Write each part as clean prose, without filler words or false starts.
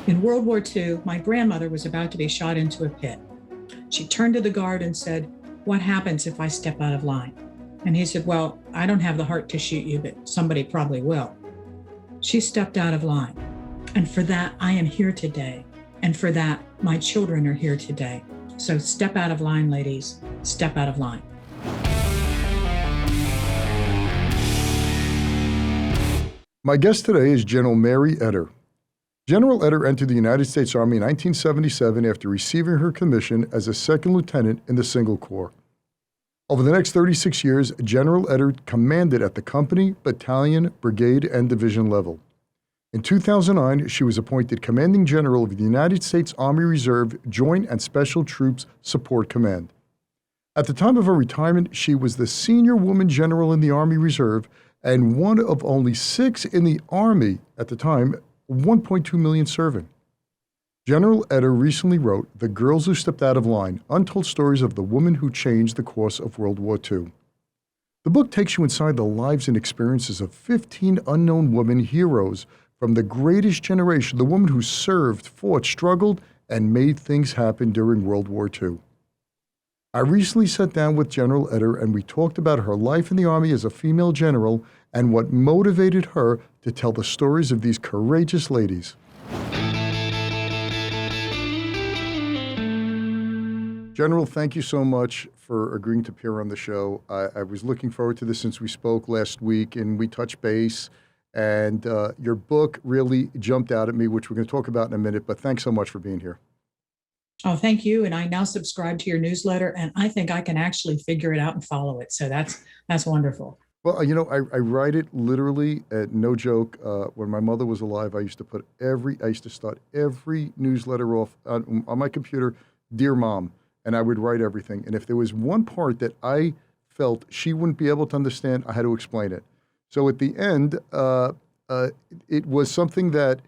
In World War II, my grandmother was about to be shot into a pit. She turned to the guard and said, "What happens if I step out of line?" And he said, "Well, I don't have the heart to shoot you, but somebody probably will." She stepped out of line. And for that, I am here today. And for that, my children are here today. So step out of line, ladies. Step out of line. My guest today is General Mari Eder. General Eder entered the United States Army in 1977 after receiving her commission as a second lieutenant in the Single Corps. Over the next 36 years, General Eder commanded at the company, battalion, brigade, and division level. In 2009, she was appointed Commanding General of the United States Army Reserve Joint and Special Troops Support Command. At the time of her retirement, she was the senior woman general in the Army Reserve and one of only 6 in the Army at the time, 1.2 million serving. General Eder recently wrote The Girls Who Stepped Out of Line, Untold Stories of the Women Who Changed the Course of World War II. The book takes you inside the lives and experiences of 15 unknown women heroes from the greatest generation, the women who served, fought, struggled, and made things happen during World War II. I recently sat down with General Eder and we talked about her life in the Army as a female general and what motivated her to tell the stories of these courageous ladies. General, thank you so much for agreeing to appear on the show. I was looking forward to this since we spoke last week and we touched base, and your book really jumped out at me, which we're going to talk about in a minute, but thanks so much for being here. Oh, thank you. And I now subscribe to your newsletter, and I think I can actually figure it out and follow it. So that's wonderful. Well, you know, I write it literally, no joke. When my mother was alive, I used to start every newsletter off on my computer, "Dear Mom," and I would write everything. And if there was one part that I felt she wouldn't be able to understand, I had to explain it. So at the end, it was something that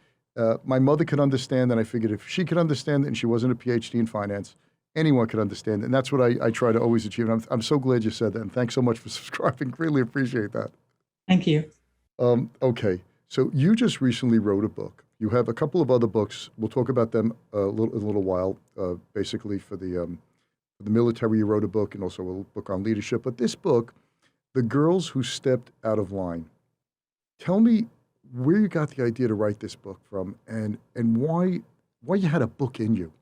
my mother could understand, and I figured if she could understand it and she wasn't a PhD in finance, anyone could understand it. And that's what I try to always achieve. And I'm so glad you said that. And thanks so much for subscribing. Really appreciate that. Thank you. Okay. So you just recently wrote a book. You have a couple of other books. We'll talk about them in a little while. Basically for the military, you wrote a book, and also a book on leadership. But this book, The Girls Who Stepped Out of Line. Tell me where you got the idea to write this book from, and why you had a book in you.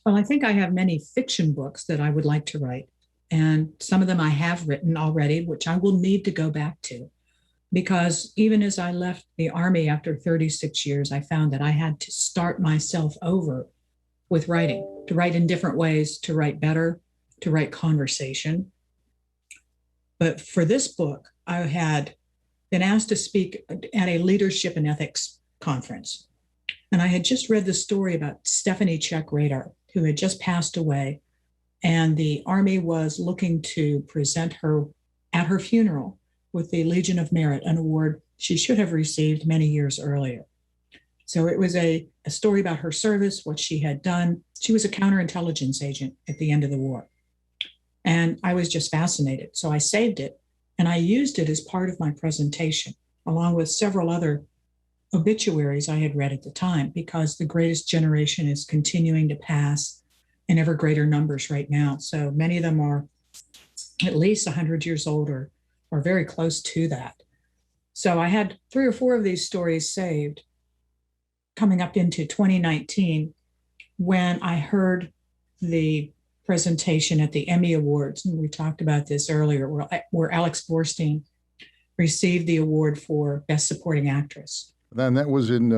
Well, I think I have many fiction books that I would like to write. And some of them I have written already, which I will need to go back to. Because even as I left the Army after 36 years, I found that I had to start myself over with writing, to write in different ways, to write better, to write conversation. But for this book, I had been asked to speak at a leadership and ethics conference. And I had just read the story about Stephanie Czech-Radar, who had just passed away. And the Army was looking to present her at her funeral with the Legion of Merit, an award she should have received many years earlier. So it was a story about her service, what she had done. She was a counterintelligence agent at the end of the war. And I was just fascinated. So I saved it, and I used it as part of my presentation, along with several other obituaries I had read at the time, because the greatest generation is continuing to pass in ever greater numbers right now. So many of them are at least 100 years old or very close to that. So I had 3 or 4 of these stories saved coming up into 2019 when I heard the presentation at the Emmy Awards, and we talked about this earlier, where Alex Borstein received the award for Best Supporting Actress. And that was in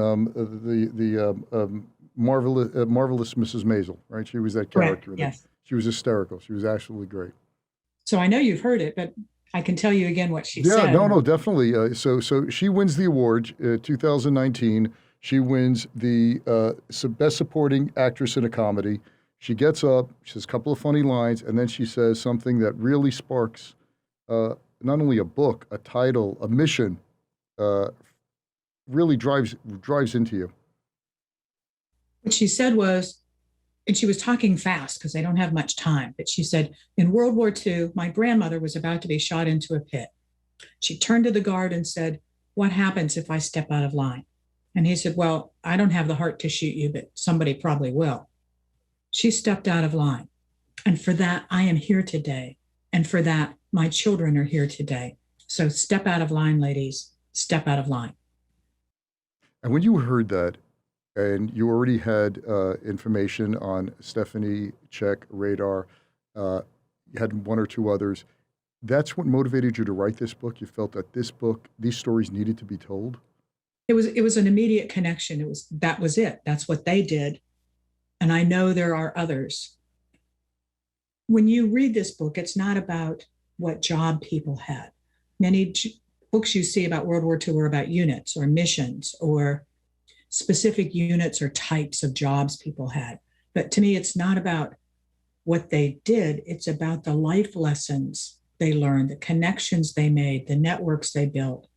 Marvelous Mrs. Maisel, right? She was that character. Correct, yes. She was hysterical. She was absolutely great. So I know you've heard it, but I can tell you again what she Yeah, said. no, definitely. So she wins the award, 2019. She wins the Best Supporting Actress in a Comedy. She gets up, she says a couple of funny lines, and then she says something that really sparks not only a book, a title, a mission, really drives into you. What she said was, and she was talking fast because they don't have much time, but she said, in World War II, my grandmother was about to be shot into a pit. She turned to the guard and said, "What happens if I step out of line?" And he said, well, I don't have the heart to shoot you, but somebody probably will. She stepped out of line. And for that, I am here today. And for that, my children are here today. So step out of line, ladies. Step out of line. And when you heard that, and you already had information on Stephanie, Czech, Radar, you had one or two others, that's what motivated you to write this book? You felt that this book, these stories needed to be told? It was an immediate connection. That was it. That's what they did. And I know there are others. When you read this book, it's not about what job people had. Many books you see about World War II were about units or missions or specific units or types of jobs people had. But to me, it's not about what they did. It's about the life lessons they learned, the connections they made, the networks they built,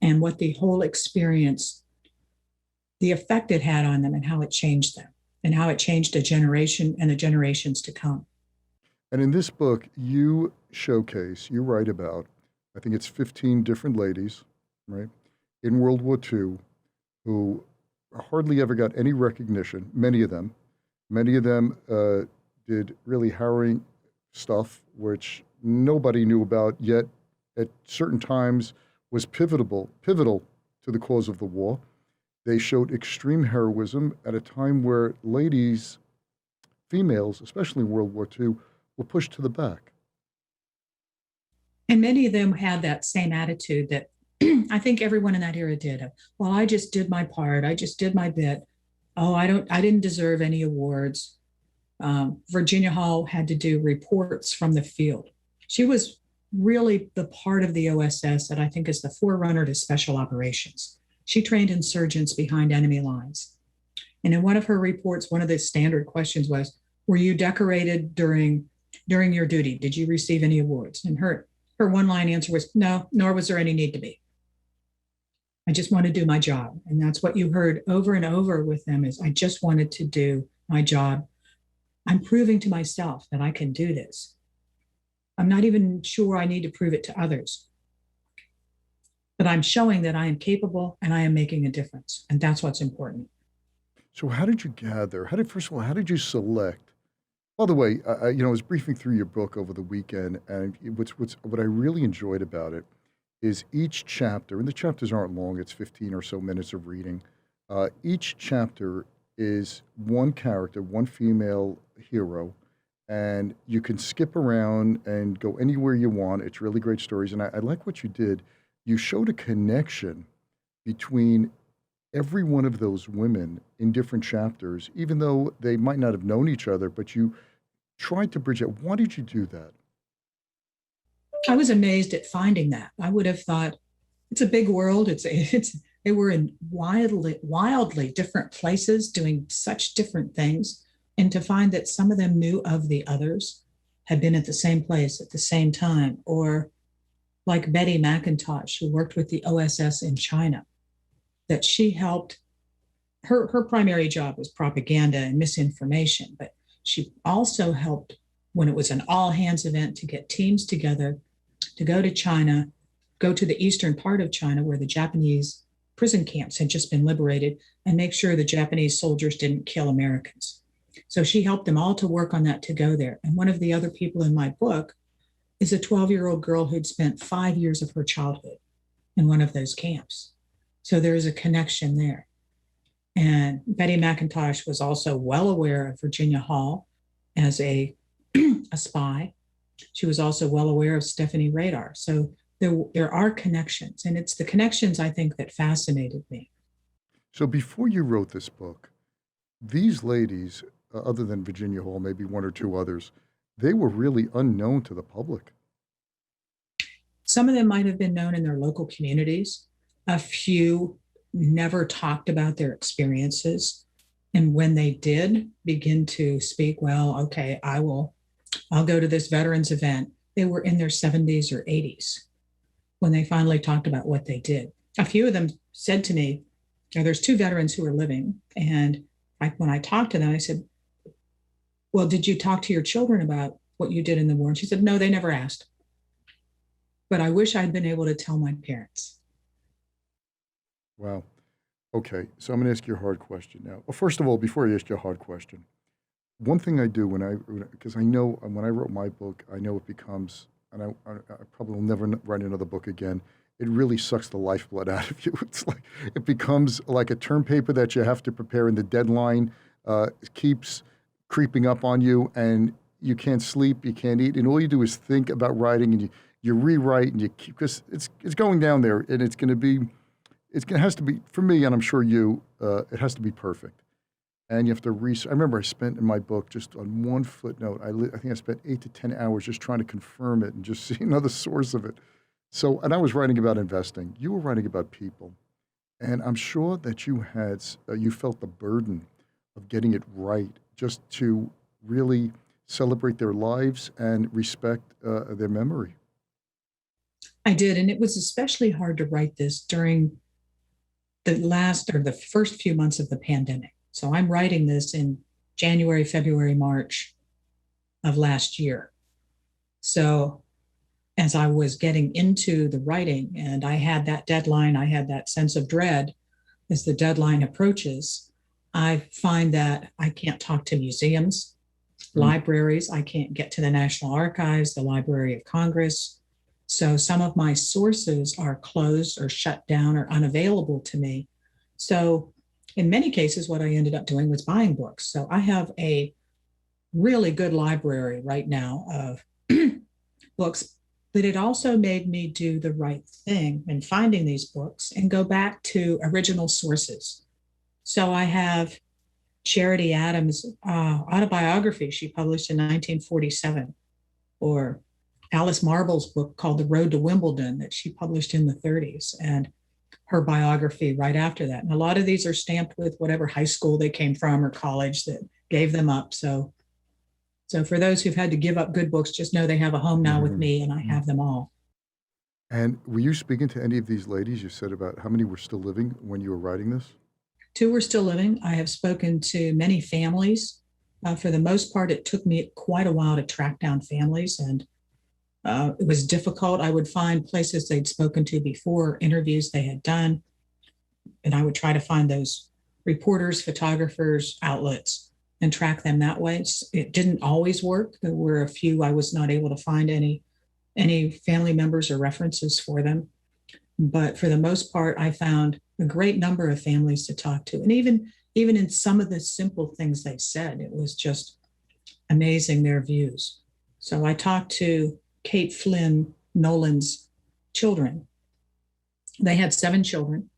and what the whole experience, the effect it had on them and how it changed them and how it changed a generation and the generations to come. And in this book, you write about, I think it's 15 different ladies, right, in World War II who hardly ever got any recognition, many of them. Many of them did really harrowing stuff, which nobody knew about, yet at certain times was pivotal to the cause of the war. They showed extreme heroism at a time where ladies, females, especially in World War II, were pushed to the back. And many of them had that same attitude that I think everyone in that era did. Well, I just did my part. I just did my bit. Oh, I didn't deserve any awards. Virginia Hall had to do reports from the field. She was really the part of the OSS that I think is the forerunner to special operations. She trained insurgents behind enemy lines. And in one of her reports, one of the standard questions was, were you decorated during your duty? Did you receive any awards? And her one-line answer was, no, nor was there any need to be. I just want to do my job. And that's what you heard over and over with them is, I just wanted to do my job. I'm proving to myself that I can do this. I'm not even sure I need to prove it to others. But I'm showing that I am capable and I am making a difference. And that's what's important. So how did you gather? First of all, how did you select? By the way, I was briefing through your book over the weekend, and what I really enjoyed about it is each chapter, and the chapters aren't long, it's 15 or so minutes of reading. Each chapter is one character, one female hero, and you can skip around and go anywhere you want. It's really great stories, and I like what you did. You showed a connection between every one of those women in different chapters, even though they might not have known each other, but you tried to bridge it. Why did you do that? I was amazed at finding that. I would have thought it's a big world. They were in wildly different places doing such different things. And to find that some of them knew of the others, had been at the same place at the same time, or like Betty McIntosh, who worked with the OSS in China, that she helped. Her primary job was propaganda and misinformation, but she also helped when it was an all hands event to get teams together to go to China, go to the eastern part of China where the Japanese prison camps had just been liberated, and make sure the Japanese soldiers didn't kill Americans. So she helped them all to work on that to go there. And one of the other people in my book is a 12-year-old girl who'd spent 5 years of her childhood in one of those camps. So there's a connection there. And Betty McIntosh was also well aware of Virginia Hall as a spy. She was also well aware of Stephanie Radar. So there are connections, and it's the connections, I think, that fascinated me. So before you wrote this book, these ladies, other than Virginia Hall, maybe one or two others, they were really unknown to the public. Some of them might have been known in their local communities. A few never talked about their experiences. And when they did begin to speak, well, okay, I'll go to this veterans event. They were in their 70s or 80s when they finally talked about what they did. A few of them said to me, there's two veterans who are living. And when I talked to them, I said, well, did you talk to your children about what you did in the war? And she said, no, they never asked. But I wish I'd been able to tell my parents. Wow. Okay, so I'm going to ask you a hard question now. Well, first of all, before I ask you a hard question, one thing I do because I know when I wrote my book, I know it becomes, and I probably will never write another book again. It really sucks the lifeblood out of you. It's like it becomes like a term paper that you have to prepare, and the deadline keeps creeping up on you, and you can't sleep, you can't eat, and all you do is think about writing, and you rewrite, and you keep because it's going down there, and it's going to be it has to be for me, and I'm sure you. It has to be perfect. And you have to research. I remember I spent in my book just on one footnote. I think I spent 8 to 10 hours just trying to confirm it and just see another source of it. So, and I was writing about investing. You were writing about people, and I'm sure that you felt the burden of getting it right, just to really celebrate their lives and respect their memory. I did, and it was especially hard to write this during the first few months of the pandemic. So I'm writing this in January, February, March of last year. So as I was getting into the writing and I had that deadline, I had that sense of dread as the deadline approaches. I find that I can't talk to museums, libraries, I can't get to the National Archives, the Library of Congress. So some of my sources are closed or shut down or unavailable to me. So in many cases, what I ended up doing was buying books. So I have a really good library right now of books, but it also made me do the right thing in finding these books and go back to original sources. So I have Charity Adams' autobiography she published in 1947, or Alice Marble's book called The Road to Wimbledon that she published in the 30s, and her biography right after that. And a lot of these are stamped with whatever high school they came from or college that gave them up. So for those who've had to give up good books, just know they have a home now with me, and I have them all. And were you speaking to any of these ladies? You said about how many were still living when you were writing this? 2 were still living. I have spoken to many families. For the most part, it took me quite a while to track down families, and it was difficult. I would find places they'd spoken to before, interviews they had done, and I would try to find those reporters, photographers, outlets, and track them that way. It didn't always work. There were a few I was not able to find any family members or references for them. But for the most part, I found a great number of families to talk to. And even in some of the simple things they said, it was just amazing, their views. So I talked to Kate Flynn Nolan's children. They had 7 children.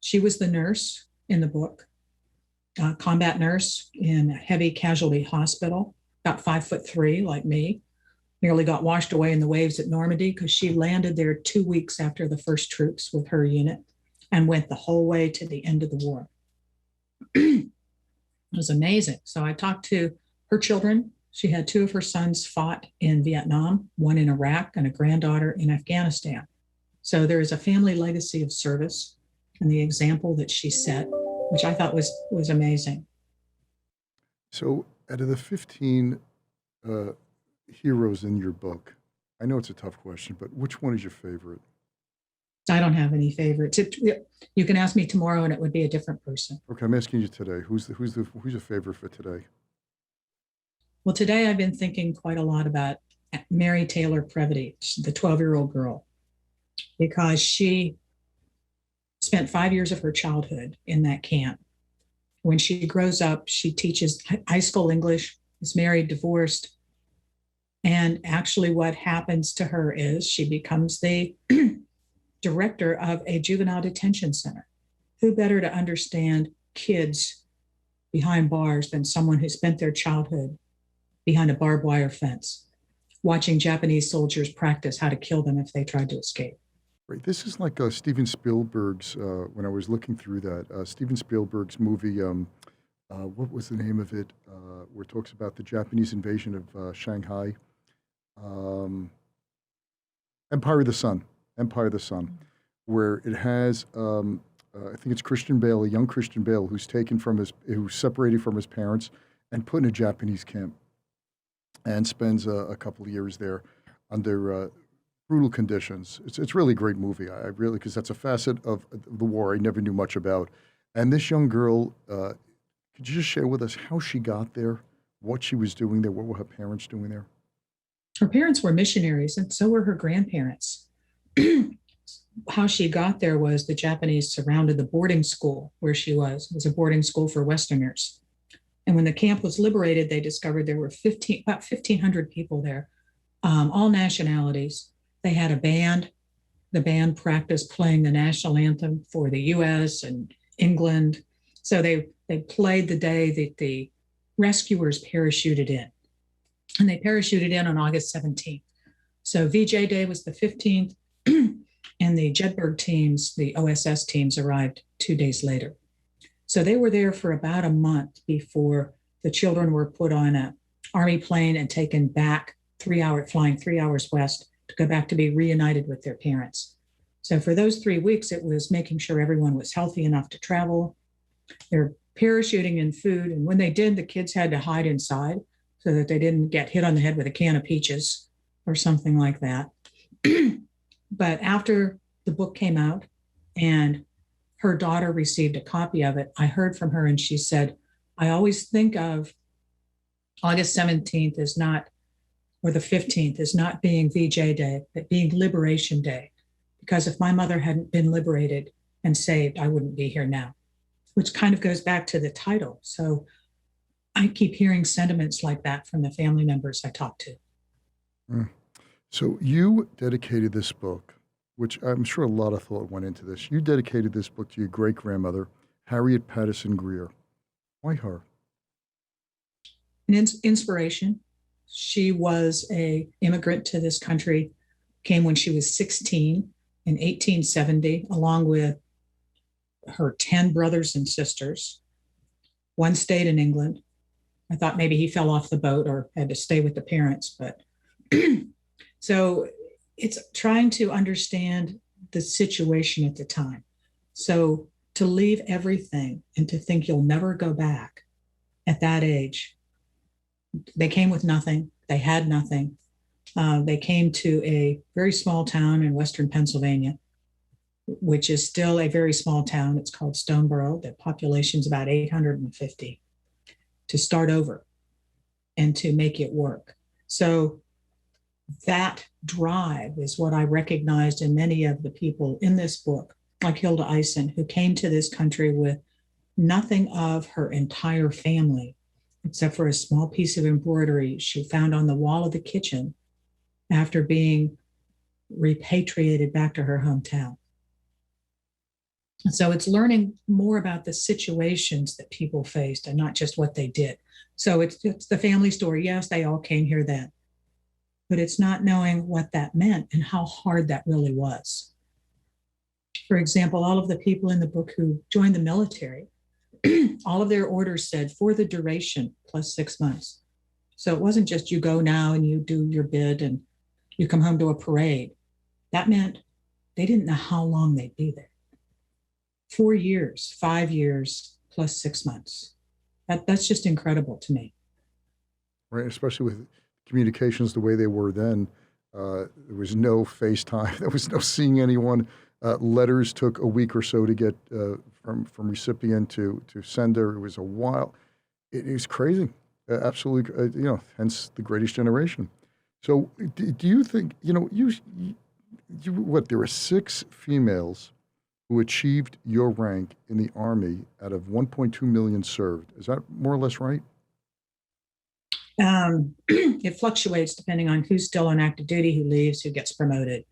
She was the nurse in the book, combat nurse in a heavy casualty hospital, about 5'3" like me. Nearly got washed away in the waves at Normandy because she landed there 2 weeks after the first troops with her unit and went the whole way to the end of the war. It was amazing. So I talked to her children. She had 2 of her sons fought in Vietnam, one in Iraq, and a granddaughter in Afghanistan. So there is a family legacy of service and the example that she set, which I thought was amazing. So out of the 15 heroes in your book, I know it's a tough question, but which one is your favorite? I don't have any favorites. You can ask me tomorrow and it would be a different person. Okay, I'm asking you today. Who's your favorite for today? Well, today I've been thinking quite a lot about Mary Taylor Previty, the 12-year-old girl, because she spent 5 years of her childhood in that camp. When she grows up, she teaches high school English, is married, divorced. And actually what happens to her is she becomes the director of a juvenile detention center. Who better to understand kids behind bars than someone who spent their childhood behind a barbed wire fence, watching Japanese soldiers practice how to kill them if they tried to escape. Right. This is like Steven Spielberg's, when I was looking through that, Steven Spielberg's movie, what was the name of it, where it talks about the Japanese invasion of Shanghai? Empire of the Sun. Empire of the Sun, where it has, I think it's Christian Bale, a young Christian Bale, who's who's separated from his parents and put in a Japanese camp and spends a couple of years there under brutal conditions. It's really a great movie. I really, because that's a facet of the war I never knew much about. And this young girl, could you just share with us how she got there, what she was doing there, what were her parents doing there? Her parents were missionaries, and so were her grandparents. How she got there was the Japanese surrounded the boarding school where she was. It was a boarding school for Westerners. And when the camp was liberated, they discovered there were about 1,500 people there, all nationalities. They had a band. The band practiced playing the national anthem for the US and England. So they played the day that the rescuers parachuted in. And they parachuted in on August 17th. So VJ Day was the 15th, and the Jedburgh teams, the OSS teams, arrived 2 days later. So they were there for about a month before the children were put on an Army plane and taken back flying 3 hours west to go back to be reunited with their parents. So for those 3 weeks, it was making sure everyone was healthy enough to travel. They're parachuting in food. And when they did, the kids had to hide inside so that they didn't get hit on the head with a can of peaches or something like that. But after the book came out and her daughter received a copy of it, I heard from her and she said, I always think of August 17th as not, or the 15th as not being VJ Day, but being Liberation Day. Because if my mother hadn't been liberated and saved, I wouldn't be here now, which kind of goes back to the title. So I keep hearing sentiments like that from the family members I talk to. Mm. So you dedicated this book, which I'm sure a lot of thought went into this. You dedicated this book to your great grandmother, Harriet Patterson Greer. Why her? An inspiration. She was an immigrant to this country, came when she was 16 in 1870, along with her 10 brothers and sisters. One stayed in England. I thought maybe he fell off the boat or had to stay with the parents, but so it's trying to understand the situation at the time. So to leave everything and to think you'll never go back at that age. They came with nothing. They had nothing. They came to a very small town in Western Pennsylvania, which is still a very small town. It's called Stoneboro. The population's about 850, to start over and to make it work. So that drive is what I recognized in many of the people in this book, like Hilda Eisen, who came to this country with nothing of her entire family, except for a small piece of embroidery she found on the wall of the kitchen after being repatriated back to her hometown. So it's learning more about the situations that people faced and not just what they did. So it's the family story. Yes, they all came here then, but it's not knowing what that meant and how hard that really was. For example, all of the people in the book who joined the military, all of their orders said for the duration plus 6 months. So it wasn't just you go now and you do your bid and you come home to a parade. That meant they didn't know how long they'd be there. 4 years, 5 years, plus 6 months. That's just incredible to me. Right, especially with communications the way they were then. There was no FaceTime. There was no seeing anyone. Letters took a week or so to get from recipient to sender. It was a while. It was crazy. Absolutely, hence the greatest generation. So do you think, you what, there were 6 females who achieved your rank in the Army out of 1.2 million served. Is that more or less right? It fluctuates depending on who's still on active duty, who leaves, who gets promoted.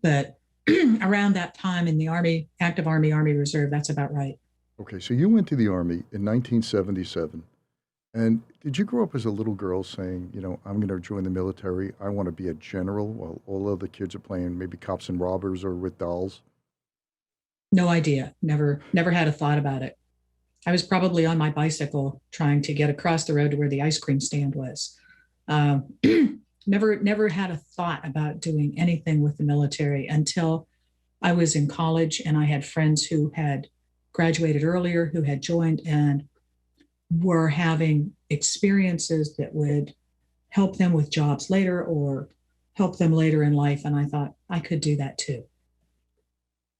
But around that time in the Army, active Army, Army Reserve, that's about right. Okay, so you went to the Army in 1977. And did you grow up as a little girl saying, I'm going to join the military, I want to be a general, while all other kids are playing maybe cops and robbers or with dolls? No idea. Never had a thought about it. I was probably on my bicycle trying to get across the road to where the ice cream stand was. Never had a thought about doing anything with the military until I was in college and I had friends who had graduated earlier, who had joined and were having experiences that would help them with jobs later or help them later in life. And I thought I could do that too.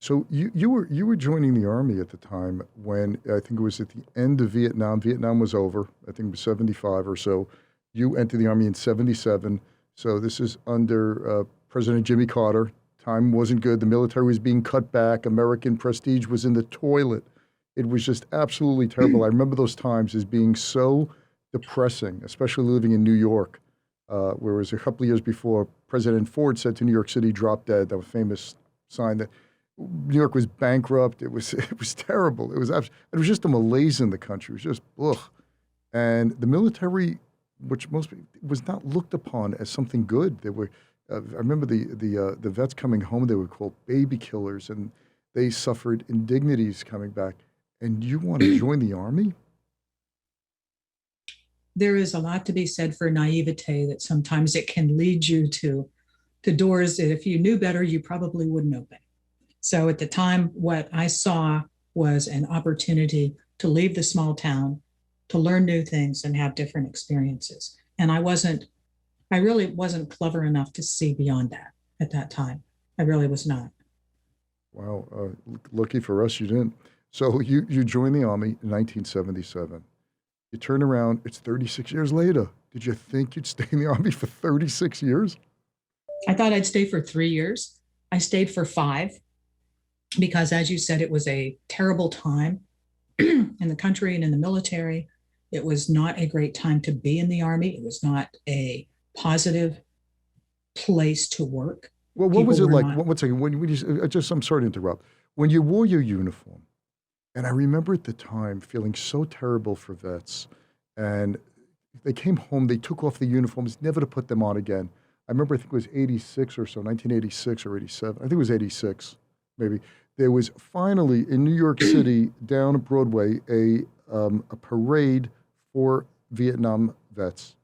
So you were joining the army at the time when I think it was at the end of Vietnam. Vietnam was over. I think it was 75 or so. You entered the army in 77. So this is under President Jimmy Carter. Time wasn't good. The military was being cut back. American prestige was in the toilet. It was just absolutely terrible. I remember those times as being so depressing, especially living in New York, whereas a couple of years before, President Ford said to New York City, "Drop dead." That was a famous sign that New York was bankrupt. It was it was terrible. It was just a malaise in the country. It was just ugh. And the military, which most was not looked upon as something good. They were. I remember the vets coming home. They were called baby killers, and they suffered indignities coming back. And you want to join the army? There is a lot to be said for naivete that sometimes it can lead you to doors that if you knew better, you probably wouldn't open. So at the time, what I saw was an opportunity to leave the small town, to learn new things and have different experiences. And I really wasn't clever enough to see beyond that at that time. I really was not. Wow, lucky for us, you didn't. So you joined the army in 1977. You turn around, it's 36 years later. Did you think you'd stay in the army for 36 years? I thought I'd stay for 3 years. I stayed for 5 because, as you said, it was a terrible time in the country and in the military. It was not a great time to be in the army. It was not a positive place to work. Well, what was People it were like? not. One second, when you just, I'm sorry to interrupt. When you wore your uniform, and I remember at the time feeling so terrible for vets, and they came home, they took off the uniforms, never to put them on again. I remember, I think it was 86 or so, 1986 or 87. I think it was 86, maybe. There was finally in New York City, down Broadway, a parade for Vietnam vets.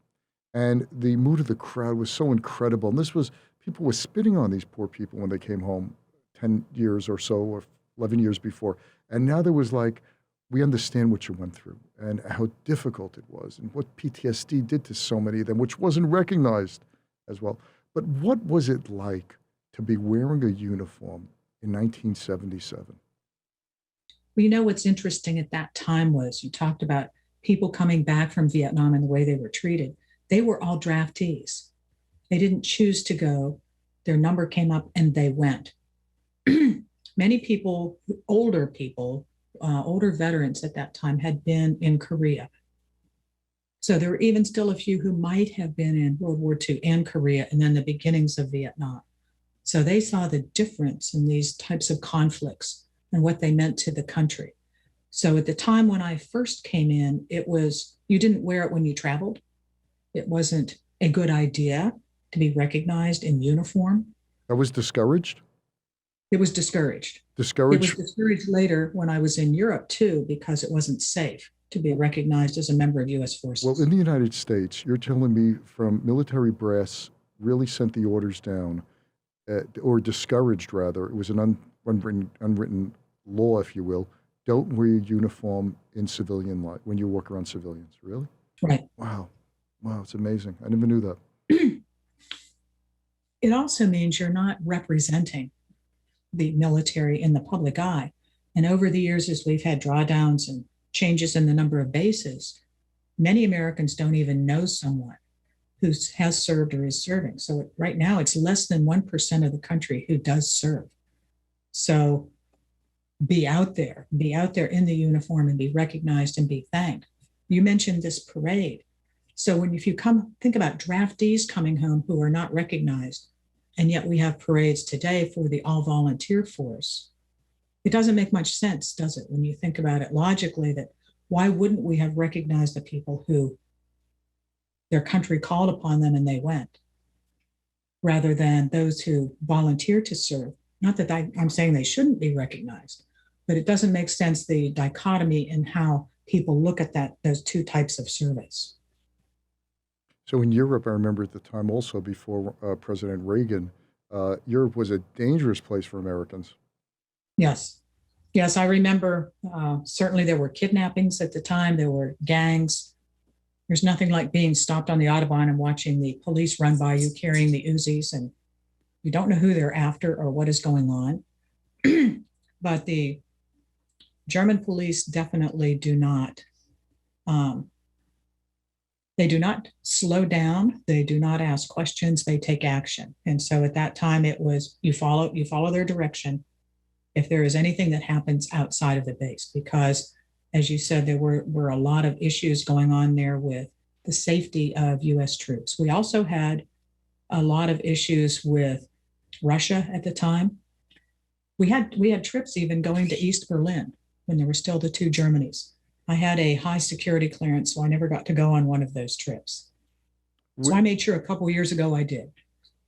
And the mood of the crowd was so incredible. And this was, people were spitting on these poor people when they came home 10 years or so, or 11 years before. And now there was like, we understand what you went through and how difficult it was and what PTSD did to so many of them, which wasn't recognized as well. But what was it like to be wearing a uniform in 1977? Well, you know what's interesting at that time was you talked about people coming back from Vietnam and the way they were treated. They were all draftees. They didn't choose to go. Their number came up and they went. Many people, older veterans at that time had been in Korea. So there were even still a few who might have been in World War II and Korea and then the beginnings of Vietnam. So they saw the difference in these types of conflicts and what they meant to the country. So at the time when I first came in, it was, you didn't wear it when you traveled. It wasn't a good idea to be recognized in uniform. I was discouraged. It was discouraged. It was Discouraged. discouraged later when I was in Europe too, because it wasn't safe to be recognized as a member of US Well, forces. in the United States, you're telling me from military brass really sent the orders down, or discouraged rather. It was an unwritten law, if you will. Don't wear your uniform in civilian life when you work around civilians. Really? Right. Wow. Wow, it's amazing. I never knew that. It also means you're not representing the military in the public eye. And over the years, as we've had drawdowns and changes in the number of bases, many Americans don't even know someone who has served or is serving. So right now, it's less than 1% of the country who does serve. So be out there in the uniform and be recognized and be thanked. You mentioned this parade. So if you think about draftees coming home who are not recognized, and yet we have parades today for the all volunteer force, it doesn't make much sense, does it? When you think about it logically, that why wouldn't we have recognized the people who their country called upon them and they went, rather than those who volunteered to serve? Not that I'm saying they shouldn't be recognized, but it doesn't make sense, the dichotomy in how people look at those two types of service. So in Europe, I remember at the time also before President Reagan, Europe was a dangerous place for Americans. Yes. Yes, I remember certainly there were kidnappings at the time, there were gangs. There's nothing like being stopped on the Autobahn and watching the police run by you carrying the Uzis, and you don't know who they're after or what is going on. But the German police definitely do not. Um, they do not slow down. They do not ask questions. They take action. And so at that time, it was you follow their direction. If there is anything that happens outside of the base, because as you said, there were a lot of issues going on there with the safety of U.S. troops. We also had a lot of issues with Russia at the time. We had trips even going to East Berlin when there were still the two Germanys. I had a high security clearance, so I never got to go on one of those trips. So I made sure a couple of years ago I did.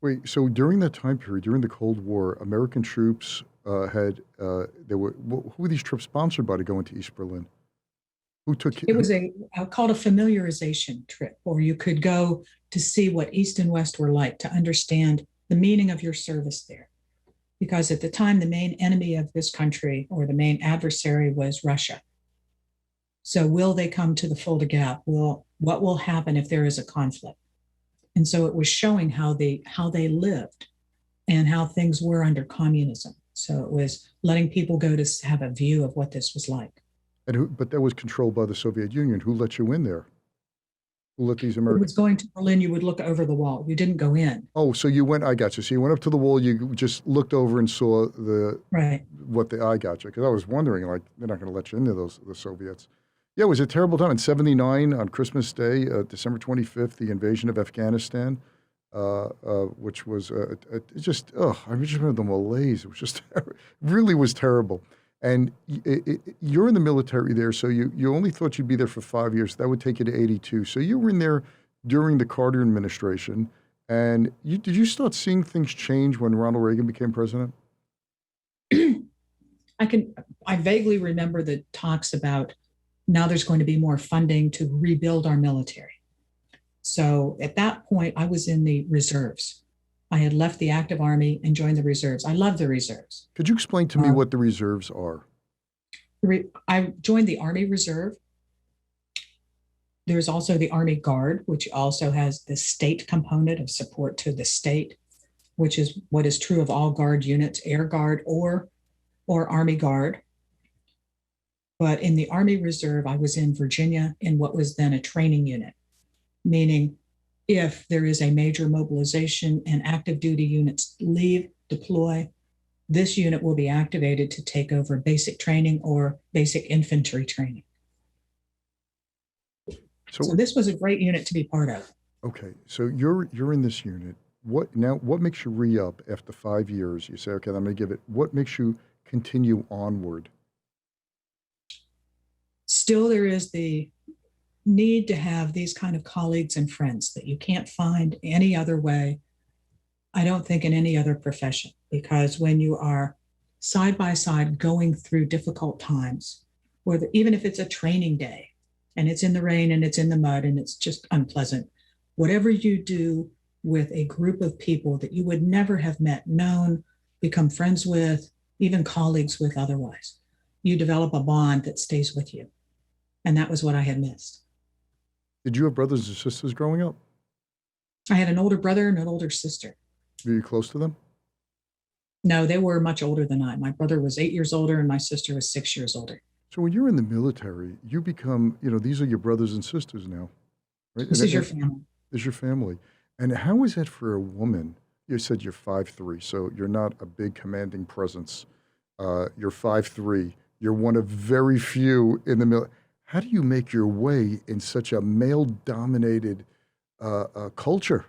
Wait, so during that time period, during the Cold War, American troops who were these trips sponsored by to go into East Berlin? Who took it? Was called a familiarization trip, or you could go to see what East and West were like, to understand the meaning of your service there. Because at the time, the main enemy of this country, or the main adversary, was Russia. So will they come to the Fulda Gap? What will happen if there is a conflict? And so it was showing how they lived and how things were under communism. So it was letting people go to have a view of what this was like. But that was controlled by the Soviet Union. Who let you in there? Who let these Americans? It was going to Berlin. You would look over the wall. You didn't go in. Oh, so you went. I got you. So you went up to the wall. You just looked over and saw I got you. Because I was wondering, like, they're not going to let you into the Soviets. Yeah, it was a terrible time. In '79, on Christmas Day, December 25th, the invasion of Afghanistan, which was I just remember the malaise. It was just really was terrible. And you're in the military there, so you only thought you'd be there for 5 years. That would take you to '82. So you were in there during the Carter administration. And did you start seeing things change when Ronald Reagan became president? I vaguely remember the talks about now there's going to be more funding to rebuild our military. So at that point, I was in the reserves. I had left the active army and joined the reserves. I love the reserves. Could you explain to me what the reserves are? I joined the Army Reserve. There's also the Army Guard, which also has the state component of support to the state, which is what is true of all Guard units, Air Guard or Army Guard. But in the Army Reserve, I was in Virginia in what was then a training unit, meaning if there is a major mobilization and active duty units leave, deploy, this unit will be activated to take over basic training or basic infantry training. So this was a great unit to be part of. Okay, so you're in this unit. What makes you re-up after 5 years? You say, okay, I'm going to give it. What makes you continue onward? Still, there is the need to have these kind of colleagues and friends that you can't find any other way, I don't think, in any other profession. Because when you are side by side going through difficult times, even if it's a training day and it's in the rain and it's in the mud and it's just unpleasant, whatever you do with a group of people that you would never have met, known, become friends with, even colleagues with otherwise, you develop a bond that stays with you. And that was what I had missed. Did you have brothers and sisters growing up? I had an older brother and an older sister. Were you close to them? No, they were much older than I. My brother was 8 years older and my sister was 6 years older. So when you're in the military, you become, these are your brothers and sisters now, right? This is your family. This is your family. And how is that for a woman? You said you're 5'3", so you're not a big commanding presence. You're 5'3". You're one of very few in the military. How do you make your way in such a male-dominated culture?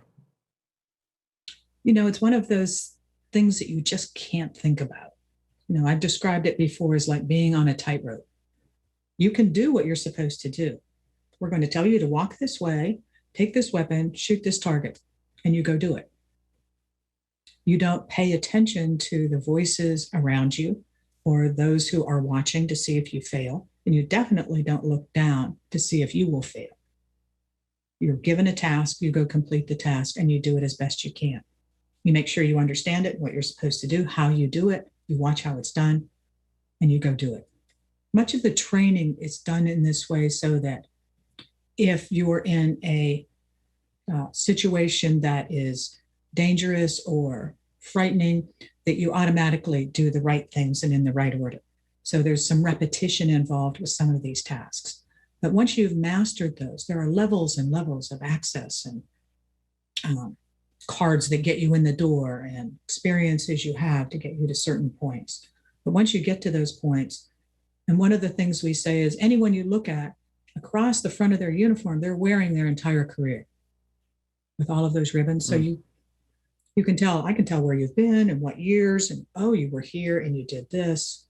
It's one of those things that you just can't think about. I've described it before as like being on a tightrope. You can do what you're supposed to do. We're going to tell you to walk this way, take this weapon, shoot this target, and you go do it. You don't pay attention to the voices around you or those who are watching to see if you fail. And you definitely don't look down to see if you will fail. You're given a task, you go complete the task, and you do it as best you can. You make sure you understand it, what you're supposed to do, how you do it, you watch how it's done, and you go do it. Much of the training is done in this way so that if you're in a situation that is dangerous or frightening, that you automatically do the right things and in the right order. So there's some repetition involved with some of these tasks. But once you've mastered those, there are levels and levels of access and cards that get you in the door and experiences you have to get you to certain points. But once you get to those points, and one of the things we say is anyone you look at across the front of their uniform, they're wearing their entire career with all of those ribbons. So you can tell, I can tell where you've been and what years, and oh, you were here and you did this.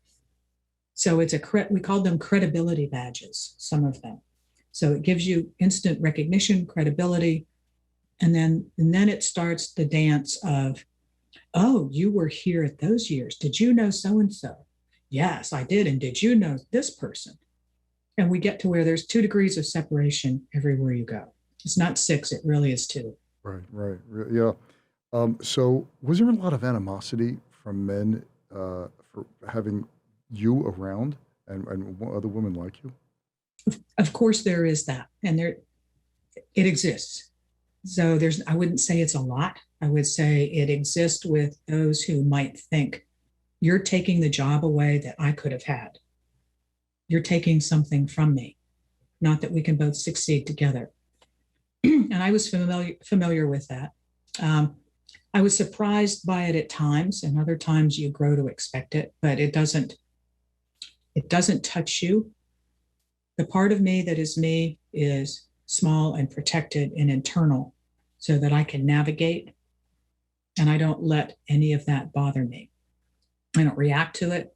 So it's we call them credibility badges, some of them. So it gives you instant recognition, credibility, and then it starts the dance of, oh, you were here at those years. Did you know so and so? Yes, I did. And did you know this person? And we get to where there's 2 degrees of separation everywhere you go. It's not 6, it really is 2. Right. Yeah. So was there a lot of animosity from men for having you around and other women like you? Of course there is that, and it exists. So I wouldn't say it's a lot. I would say it exists with those who might think you're taking the job away that I could have had. You're taking something from me, not that we can both succeed together. And I was familiar with that. I was surprised by it at times, and other times you grow to expect it, but it doesn't touch you. The part of me that is me is small and protected and internal, so that I can navigate, and I don't let any of that bother me. I don't react to it.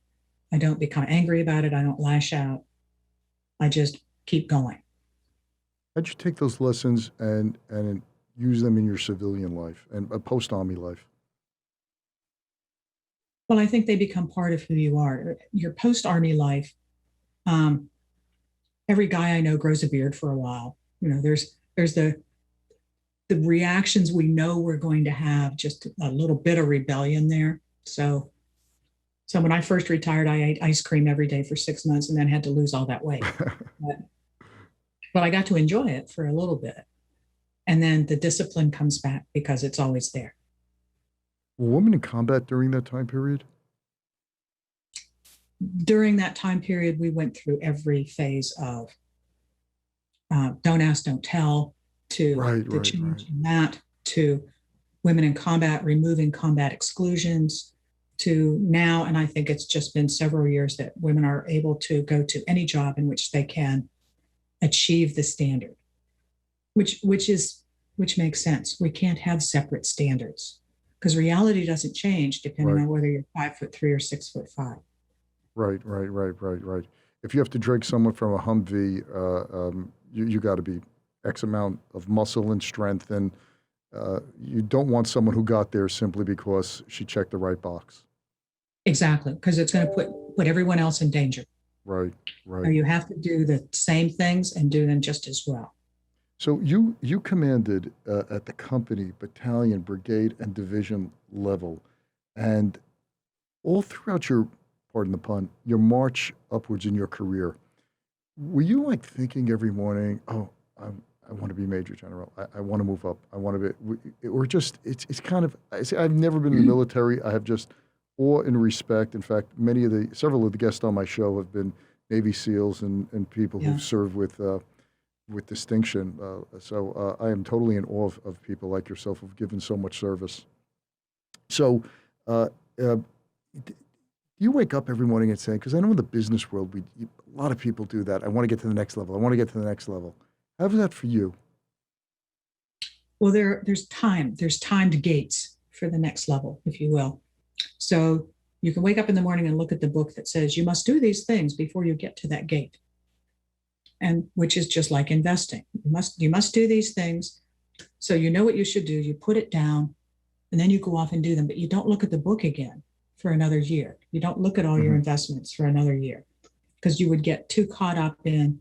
I don't become angry about it. I don't lash out. I just keep going. How'd you take those lessons and use them in your civilian life and post-army life? Well, I think they become part of who you are. Your post-army life, every guy I know grows a beard for a while. There's the reactions we know we're going to have, just a little bit of rebellion there. So when I first retired, I ate ice cream every day for 6 months and then had to lose all that weight. But I got to enjoy it for a little bit. And then the discipline comes back because it's always there. Were women in combat during that time period? During that time period, we went through every phase of don't ask, don't tell, to the change in that, to women in combat, removing combat exclusions, to now, and I think it's just been several years that women are able to go to any job in which they can achieve the standard, which makes sense. We can't have separate standards because reality doesn't change depending on whether you're 5'3" or 6'5". Right. If you have to drag someone from a Humvee, you got to be X amount of muscle and strength, and you don't want someone who got there simply because she checked the right box. Exactly, because it's going to put everyone else in danger. Right. So you have to do the same things and do them just as well. So you commanded at the company, battalion, brigade, and division level, and all throughout your, pardon the pun, your march upwards in your career, were you like thinking every morning, oh, I want to be Major General. I want to move up. I want to be, or just, it's kind of, I've never been in the military. I have just awe and respect. In fact, several of the guests on my show have been Navy SEALs and people who've served with distinction. So I am totally in awe of people like yourself who've given so much service. So do you wake up every morning and say, because I know in the business world, a lot of people do that. I want to get to the next level. I want to get to the next level. How's that for you? Well, there's timed gates for the next level, if you will. So you can wake up in the morning and look at the book that says you must do these things before you get to that gate. And which is just like investing. You must do these things. So you know what you should do. You put it down and then you go off and do them, but you don't look at the book again for another year. You don't look at all your investments for another year because you would get too caught up in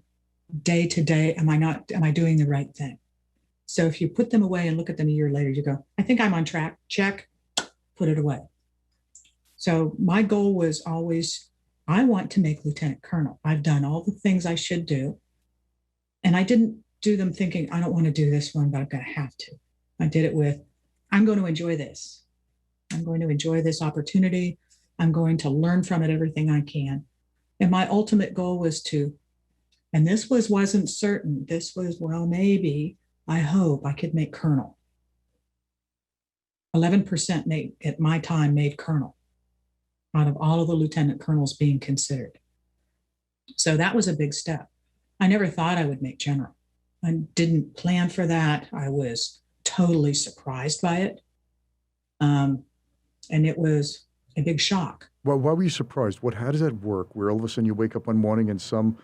day to day. Am I doing the right thing? So if you put them away and look at them a year later, you go, I think I'm on track, check, put it away. So my goal was always, I want to make lieutenant colonel. I've done all the things I should do. And I didn't do them thinking, I don't want to do this one, but I'm going to have to. I did it with, I'm going to enjoy this. I'm going to enjoy this opportunity. I'm going to learn from it everything I can. And my ultimate goal was to, and this wasn't certain. This was, well, maybe, I hope I could make colonel. 11% made, at my time, made colonel out of all of the lieutenant colonels being considered. So that was a big step. I never thought I would make general. I didn't plan for that. I was totally surprised by it. And it was a big shock. Well, why were you surprised? How does that work? Where all of a sudden you wake up one morning and some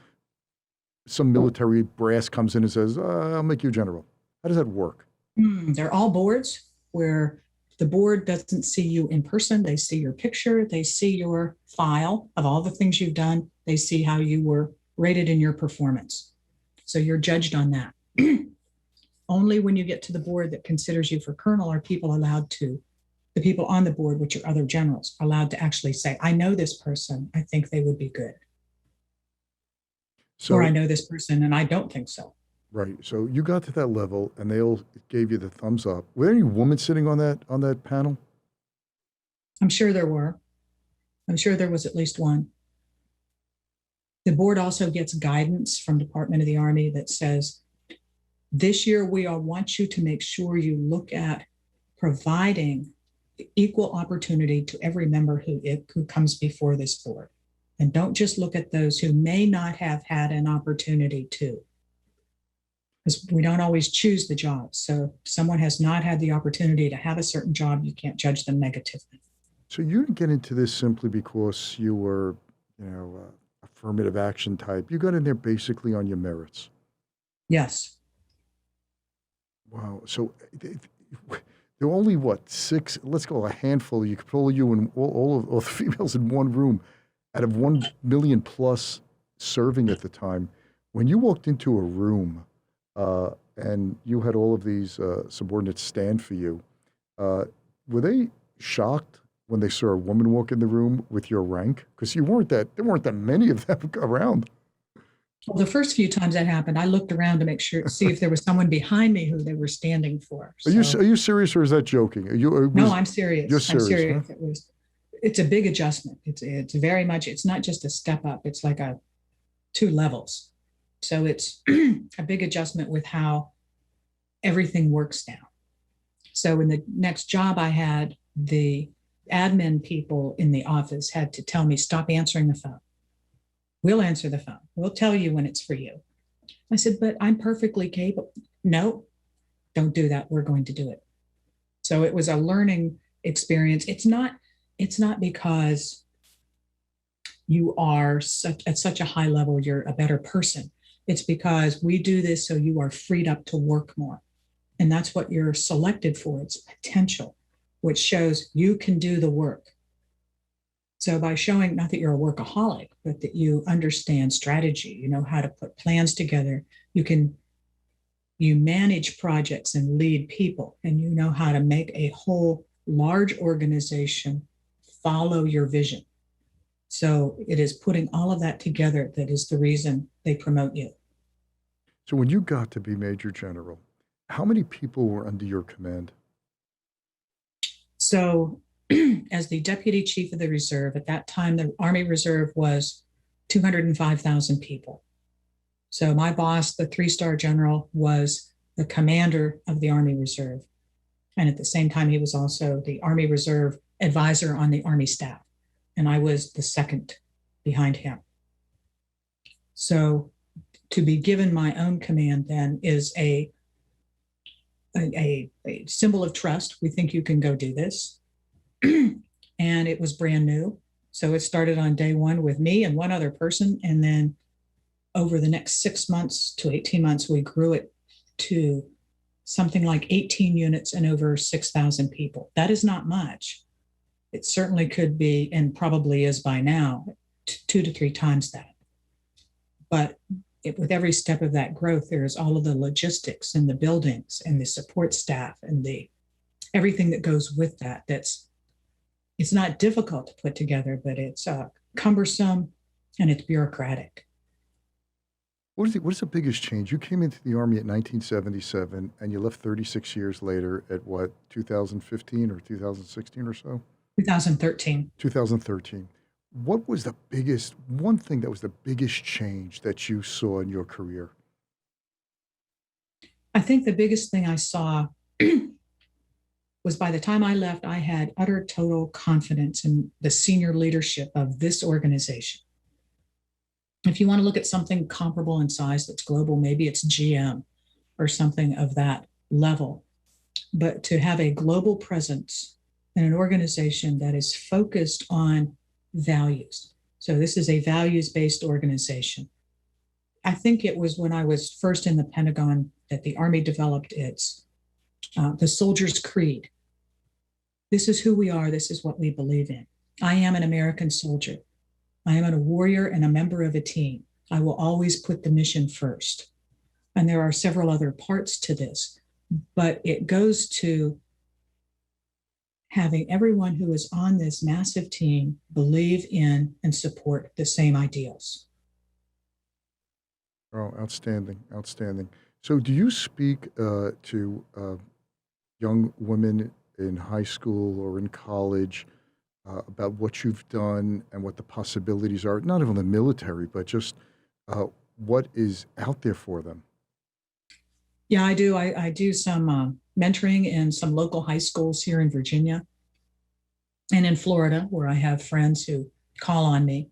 military brass comes in and says, I'll make you general. How does that work? They're all boards where the board doesn't see you in person. They see your picture. They see your file of all the things you've done. They see how you were rated in your performance. So you're judged on that. Only when you get to the board that considers you for colonel are people allowed to, the people on the board, which are other generals, are allowed to actually say, I know this person. I think they would be good. So, or I know this person and I don't think so. right. So you got to that level and they all gave you the thumbs up. Were there any women sitting on that panel? I'm sure there were. I'm sure there was at least one. The board also gets guidance from Department of the Army that says, this year we all want you to make sure you look at providing equal opportunity to every member who comes before this board. And don't just look at those who may not have had an opportunity to. Because we don't always choose the jobs. So if someone has not had the opportunity to have a certain job, you can't judge them negatively. So you didn't get into this simply because you were, affirmative action type. You got in there basically on your merits. Yes. Wow. So there were only what, six? Let's go a handful. You could put all you and all the females in one room, out of 1 million plus serving at the time. When you walked into a room and you had all of these subordinates stand for you, were they shocked when they saw a woman walk in the room with your rank? Because there weren't that many of them around. Well, the first few times that happened, I looked around to see if there was someone behind me who they were standing for. So. Are you serious or is that joking? No, I'm serious. You're serious. I'm serious. Huh? It's a big adjustment. It's very much, it's not just a step up. It's like 2 levels. So it's a big adjustment with how everything works now. So in the next job I had, the admin people in the office had to tell me, stop answering the phone. We'll answer the phone. We'll tell you when it's for you. I said, but I'm perfectly capable. No, don't do that. We're going to do it. So it was a learning experience. It's not because you are at such a high level, you're a better person. It's because we do this so you are freed up to work more. And that's what you're selected for. It's potential, which shows you can do the work. So by showing not that you're a workaholic, but that you understand strategy, you know how to put plans together, you manage projects and lead people, and you know how to make a whole large organization follow your vision. So it is putting all of that together that is the reason they promote you. So when you got to be Major General, how many people were under your command? So as the Deputy Chief of the Reserve, at that time, the Army Reserve was 205,000 people. So my boss, the 3-star general, was the commander of the Army Reserve. And at the same time, he was also the Army Reserve advisor on the Army staff. And I was the second behind him. So to be given my own command then is a symbol of trust. We think you can go do this. And it was brand new. So it started on day 1 with me and one other person. And then over the next 6 months to 18 months, we grew it to something like 18 units and over 6,000 people. That is not much. It certainly could be, and probably is by now, 2 to 3 times that. But with every step of that growth, there's all of the logistics and the buildings and the support staff and everything that goes with that. It's not difficult to put together, but it's cumbersome and it's bureaucratic. What is the biggest change? You came into the Army at 1977 and you left 36 years later at what, 2015 or 2016 or so? 2013. 2013. What was the biggest, one thing that was the biggest change that you saw in your career? I think the biggest thing I saw was by the time I left, I had utter total confidence in the senior leadership of this organization. If you want to look at something comparable in size that's global, maybe it's GM or something of that level. But to have a global presence in an organization that is focused on values. So this is a values-based organization. I think it was when I was first in the Pentagon that the Army developed its the soldier's creed. This is who we are. This is what we believe in. I am an American soldier. I am a warrior and a member of a team. I will always put the mission first. And there are several other parts to this, but it goes to having everyone who is on this massive team believe in and support the same ideals. Oh, outstanding, outstanding. So, do you speak to young women in high school or in college about what you've done and what the possibilities are, not even the military, but just what is out there for them? Yeah, I do. I do some mentoring in some local high schools here in Virginia and in Florida, where I have friends who call on me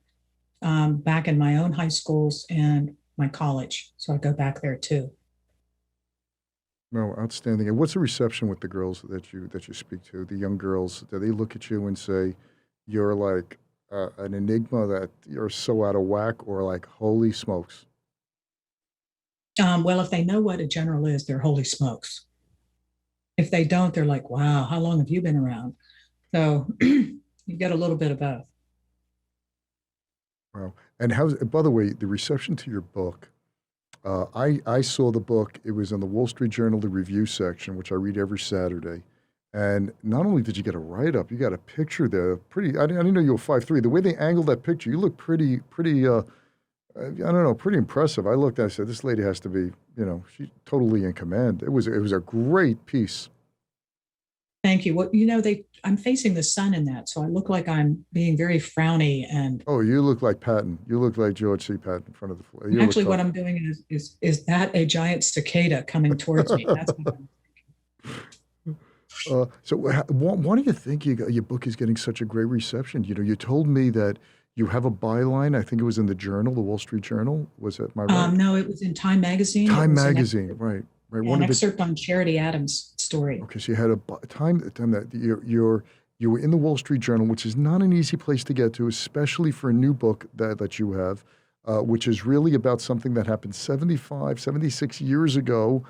back in my own high schools and my college. So I go back there too. No, outstanding. And what's the reception with the girls that you speak to, the young girls? Do they look at you and say, "You're like an enigma, that you're so out of whack," or like, "Holy smokes"? Well, if they know what a general is, they're holy smokes. If they don't, they're like, wow, how long have you been around? So you get a little bit of both. Wow. And how's, by the way, the reception to your book? I saw the book. It was in the Wall Street Journal, the review section, which I read every Saturday. And not only did you get a write up, you got a picture there. Pretty. I didn't know you were 5'3". The way they angled that picture, you look pretty. I don't know, pretty impressive. I looked. I said, this lady has to be. She's totally in command. It was a great piece. Thank you. Well, I'm facing the sun in that, so I look like I'm being very frowny. And Oh, you look like Patton. You look like George C. Patton in front of the floor. You look actually, what tough. I'm doing is that a giant cicada coming towards me? That's what I'm. Why do you think your book is getting such a great reception? You told me that you have a byline. I think it was in the Journal, the Wall Street Journal. Was that my right? No, it was in Time Magazine. It Time was Magazine, right, right. an One of the excerpt on Charity Adams' story. okay, so you had time that you were in the Wall Street Journal, which is not an easy place to get to, especially for a new book that you have, which is really about something that happened 75, 76 years ago,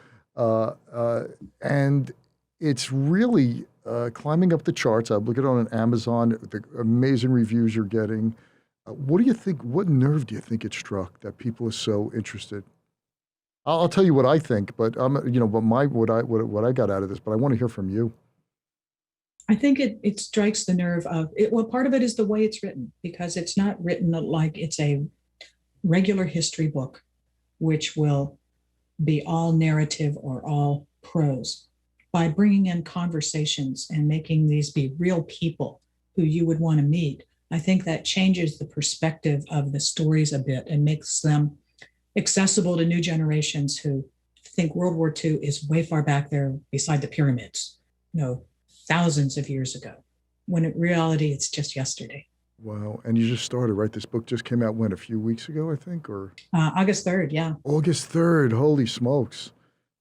and it's really climbing up the charts. I look at it on Amazon, the amazing reviews you're getting. What do you think? What nerve do you think it struck that people are so interested? I'll tell you what I think, but but what I got out of this, but I want to hear from you. I think it strikes the nerve of it. Well, part of it is the way it's written, because it's not written like it's a regular history book, which will be all narrative or all prose. By bringing in conversations and making these be real people who you would want to meet, I think that changes the perspective of the stories a bit and makes them accessible to new generations who think World War II is way far back there beside the pyramids, thousands of years ago, when in reality it's just yesterday. Wow, and you just started, right? This book just came out when, a few weeks ago, I think, or August 3rd, yeah. August 3rd. Holy smokes!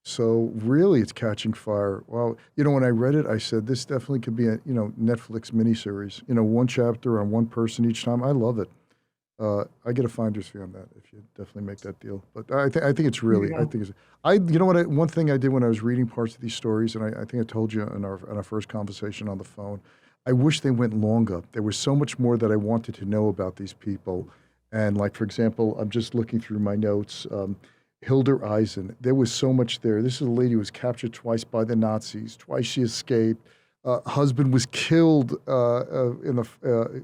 So really, it's catching fire. Well, when I read it, I said this definitely could be a Netflix miniseries. One chapter on one person each time. I love it. I get a finder's fee on that if you definitely make that deal. But I think it's really, I think it's, one thing I did when I was reading parts of these stories, and I think I told you in our first conversation on the phone, I wish they went longer. There was so much more that I wanted to know about these people. And like, for example, I'm just looking through my notes. Hildur Eisen, there was so much there. This is a lady who was captured twice by the Nazis. Twice she escaped. Husband was killed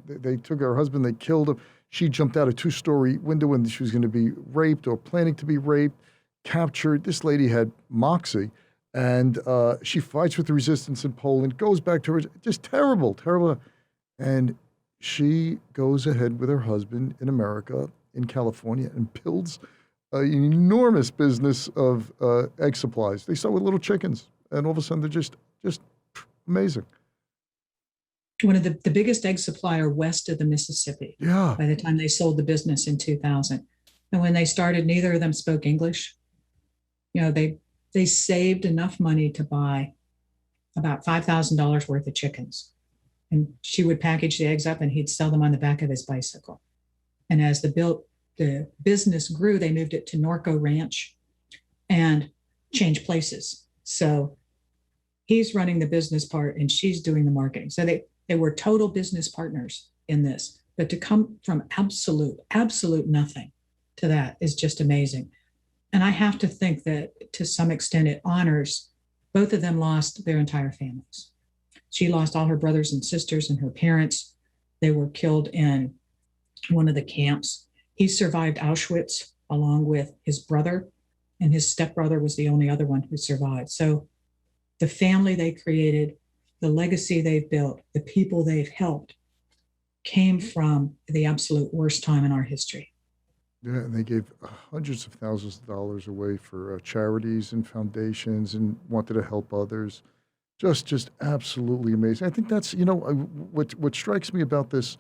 they took her husband, they killed him. she jumped out a 2-story window when she was going to be raped or planning to be raped, captured. This lady had moxie, and she fights with the resistance in Poland, goes back to her, just terrible, terrible. And she goes ahead with her husband in America, in California, and builds an enormous business of egg supplies. They start with little chickens, and all of a sudden they're just amazing. One of the biggest egg supplier west of the Mississippi. Yeah. By the time they sold the business in 2000. And when they started, neither of them spoke English. They saved enough money to buy about $5,000 worth of chickens. And she would package the eggs up and he'd sell them on the back of his bicycle. And as the business grew, they moved it to Norco Ranch and changed places. So he's running the business part and she's doing the marketing. So they were total business partners in this. But to come from absolute nothing to that is just amazing. And I have to think that to some extent it honors, both of them lost their entire families. She lost all her brothers and sisters and her parents. They were killed in one of the camps. He survived Auschwitz along with his brother, and his stepbrother was the only other one who survived. So the family they created, the legacy they've built, the people they've helped came from the absolute worst time in our history. Yeah, and they gave hundreds of thousands of dollars away for charities and foundations and wanted to help others. Just absolutely amazing. I think that's, what strikes me about this,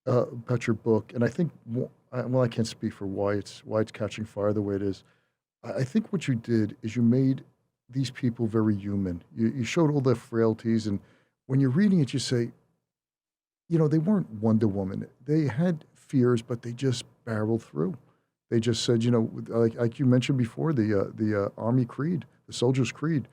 about your book, and I think, well, I can't speak for why it's catching fire the way it is. I think what you did is you made these people very human. You showed all their frailties, and when you're reading it, you say, they weren't Wonder Woman. They had fears, but they just barreled through. They just said, like you mentioned before, the Army creed, the soldier's creed,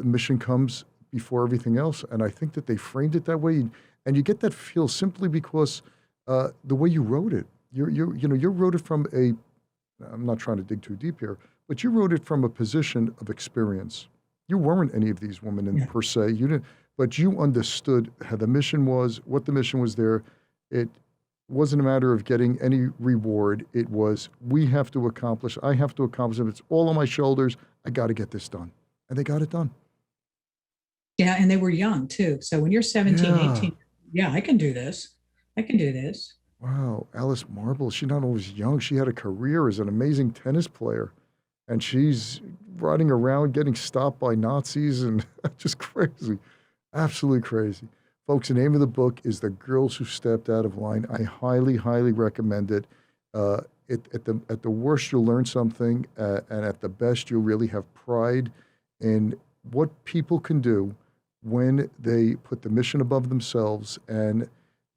mission comes before everything else. And I think that they framed it that way, and you get that feel simply because the way you wrote it. You wrote it from I'm not trying to dig too deep here, but you wrote it from a position of experience. You weren't any of these women per se. You didn't, but you understood how the mission was, what the mission was there. It wasn't a matter of getting any reward. It was, I have to accomplish it. It's all on my shoulders. I got to get this done. And they got it done. Yeah, and they were young too. So when you're 17, 18, I can do this. Wow, Alice Marble, she not only was young, she had a career as an amazing tennis player. And she's riding around getting stopped by Nazis and just crazy, absolutely crazy. Folks, the name of the book is The Girls Who Stepped Out of Line. I highly, highly recommend it. At the worst, you'll learn something, and at the best, you'll really have pride in what people can do when they put the mission above themselves and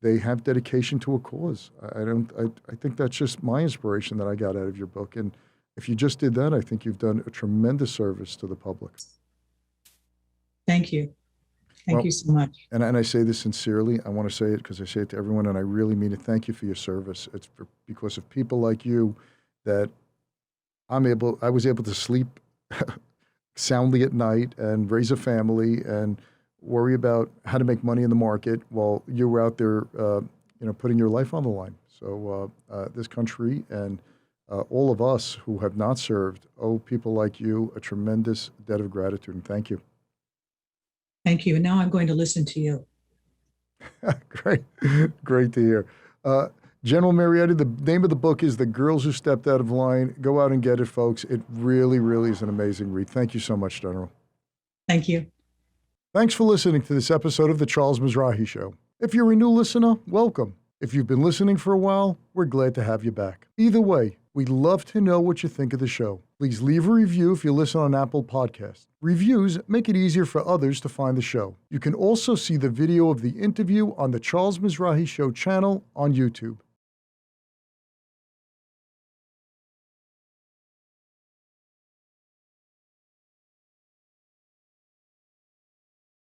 they have dedication to a cause. I think that's just my inspiration that I got out of your book. And if you just did that, I think you've done a tremendous service to the public. Thank you. Thank you so much. And I say this sincerely. I want to say it because I say it to everyone, and I really mean it. Thank you for your service. It's because of people like you that I was able to sleep soundly at night and raise a family and worry about how to make money in the market while you were out there, putting your life on the line. So this country and all of us who have not served owe people like you a tremendous debt of gratitude, and thank you. Thank you. And now I'm going to listen to you. Great to hear. General Mari Eder, the name of the book is The Girls Who Stepped Out of Line. Go out and get it, folks. It really, really is an amazing read. Thank you so much, General. Thank you. Thanks for listening to this episode of The Charles Mizrahi Show. If you're a new listener, welcome. If you've been listening for a while, we're glad to have you back. Either way, we'd love to know what you think of the show. Please leave a review if you listen on Apple Podcasts. Reviews make it easier for others to find the show. You can also see the video of the interview on the Charles Mizrahi Show channel on YouTube.